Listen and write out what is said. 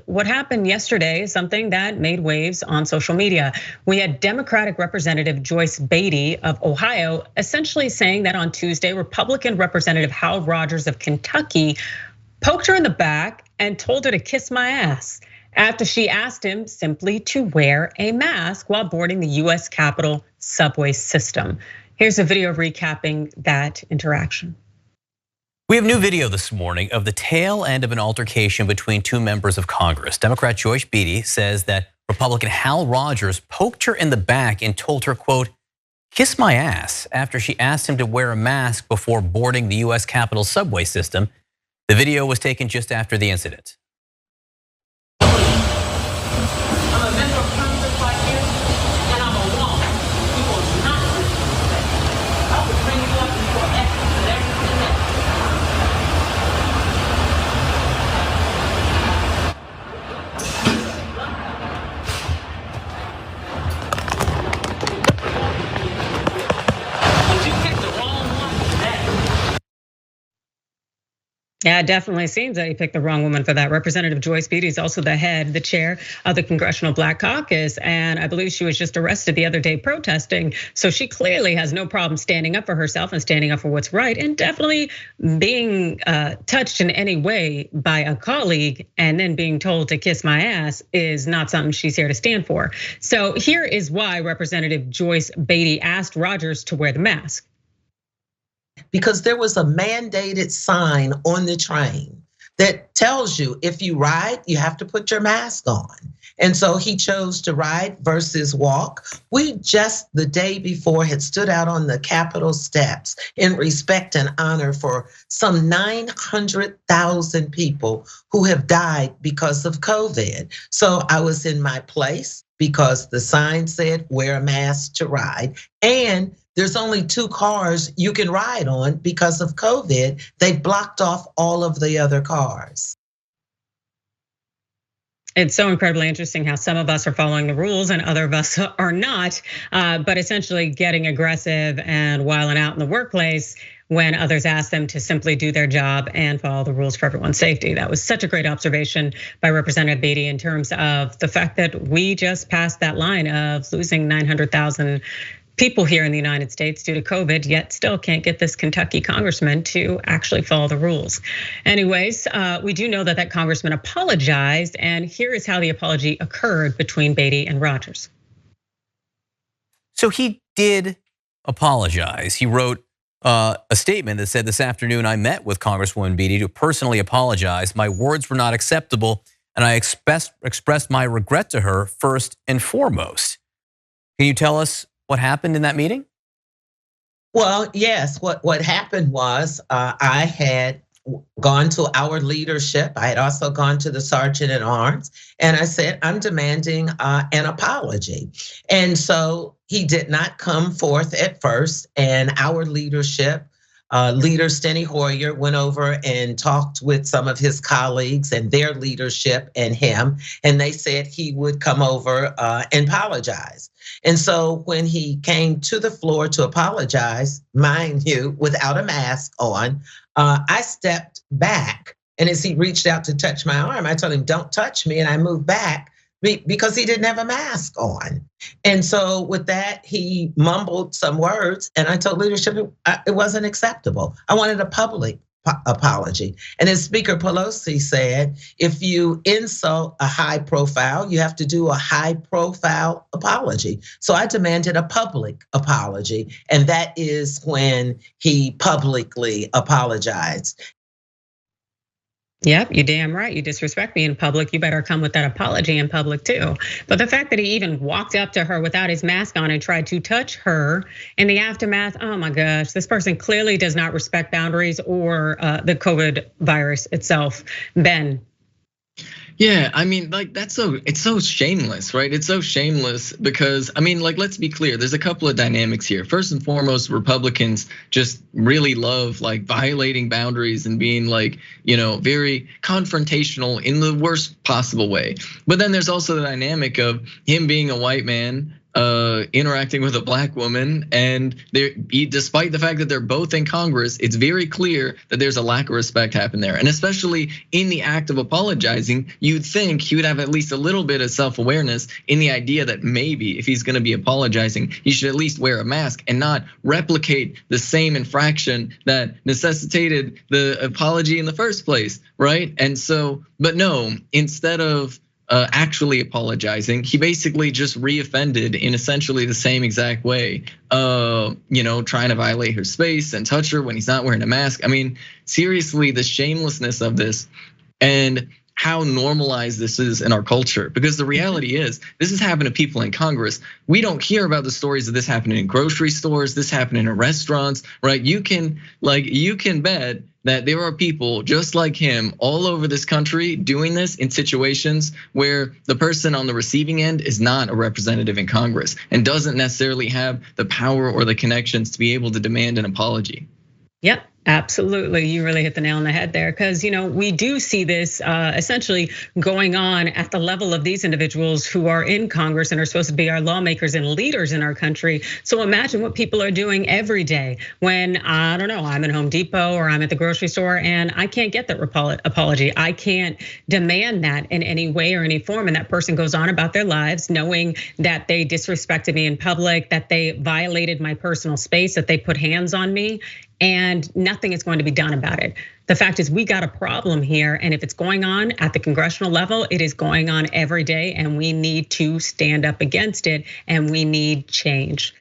what happened yesterday is something that made waves on social media. We had Democratic Representative Joyce Beatty of Ohio essentially saying that on Tuesday, Republican Representative Hal Rogers of Kentucky poked her in the back and told her to kiss my ass after she asked him simply to wear a mask while boarding the US Capitol subway system. Here's a video recapping that interaction. We have new video this morning of the tail end of an altercation between two members of Congress. Democrat Joyce Beatty says that Republican Hal Rogers poked her in the back and told her, quote, kiss my ass, after she asked him to wear a mask before boarding the US Capitol subway system. The video was taken just after the incident. I'm a member of Congress like you, and I'm a woman. You will not disrespect. I will bring you up before ethics and everything else. But you picked the wrong one today. Yeah, it definitely seems that he picked the wrong woman for that. Representative Joyce Beatty is also the chair of the Congressional Black Caucus. And I believe she was just arrested the other day protesting. So she clearly has no problem standing up for herself and standing up for what's right, and definitely being touched in any way by a colleague and then being told to kiss my ass is not something she's here to stand for. So here is why Representative Joyce Beatty asked Rogers to wear the mask. Because there was a mandated sign on the train that tells you if you ride, you have to put your mask on. And so he chose to ride versus walk. We just the day before had stood out on the Capitol steps in respect and honor for some 900,000 people who have died because of COVID. So I was in my place because the sign said wear a mask to ride, and there's only 2 cars you can ride on because of COVID. They blocked off all of the other cars. It's so incredibly interesting how some of us are following the rules and other of us are not, but essentially getting aggressive and wilding out in the workplace when others ask them to simply do their job and follow the rules for everyone's safety. That was such a great observation by Representative Beatty in terms of the fact that we just passed that line of losing 900,000 people here in the United States due to COVID, yet still can't get this Kentucky congressman to actually follow the rules. Anyways, we do know that that congressman apologized, and here is how the apology occurred between Beatty and Rogers. So he did apologize. He wrote a statement that said, this afternoon I met with Congresswoman Beatty to personally apologize. My words were not acceptable, and I expressed my regret to her first and foremost. Can you tell us what happened in that meeting? Well, yes, what happened was I had gone to our leadership. I had also gone to the sergeant at arms, and I said, I'm demanding an apology. And so he did not come forth at first, and our leadership, Leader Steny Hoyer, went over and talked with some of his colleagues and their leadership and him, and they said he would come over and apologize. And so when he came to the floor to apologize, mind you, without a mask on, I stepped back. And as he reached out to touch my arm, I told him, don't touch me. And I moved back because he didn't have a mask on. And so with that, he mumbled some words, and I told leadership it wasn't acceptable. I wanted a public apology. And as Speaker Pelosi said, if you insult a high profile, you have to do a high profile apology. So I demanded a public apology, and that is when he publicly apologized. Yep, you're damn right. You disrespect me in public, you better come with that apology in public too. But the fact that he even walked up to her without his mask on and tried to touch her in the aftermath, oh my gosh, this person clearly does not respect boundaries or the COVID virus itself. Ben. Yeah, I mean, like it's so shameless, right? It's so shameless because, I mean, like, let's be clear. There's a couple of dynamics here. First and foremost, Republicans just really love like violating boundaries and being like, very confrontational in the worst possible way. But then there's also the dynamic of him being a white man interacting with a black woman, and despite the fact that they're both in Congress, it's very clear that there's a lack of respect happen there. And especially in the act of apologizing, you'd think he would have at least a little bit of self-awareness in the idea that maybe if he's gonna be apologizing, he should at least wear a mask and not replicate the same infraction that necessitated the apology in the first place, right? And so, but no, instead of actually apologizing, he basically just reoffended in essentially the same exact way, trying to violate her space and touch her when he's not wearing a mask. I mean, seriously, the shamelessness of this and how normalized this is in our culture. Because the reality is, this has happened to people in Congress. We don't hear about the stories of this happening in grocery stores, this happening in restaurants, right? You can bet that there are people just like him all over this country doing this in situations where the person on the receiving end is not a representative in Congress and doesn't necessarily have the power or the connections to be able to demand an apology. Yep. Absolutely, you really hit the nail on the head there, because we do see this essentially going on at the level of these individuals who are in Congress and are supposed to be our lawmakers and leaders in our country. So imagine what people are doing every day when, I don't know, I'm at Home Depot or I'm at the grocery store and I can't get that apology. I can't demand that in any way or any form, and that person goes on about their lives knowing that they disrespected me in public, that they violated my personal space, that they put hands on me, and nothing is going to be done about it. The fact is, we got a problem here, and if it's going on at the congressional level, it is going on every day, and we need to stand up against it, and we need change.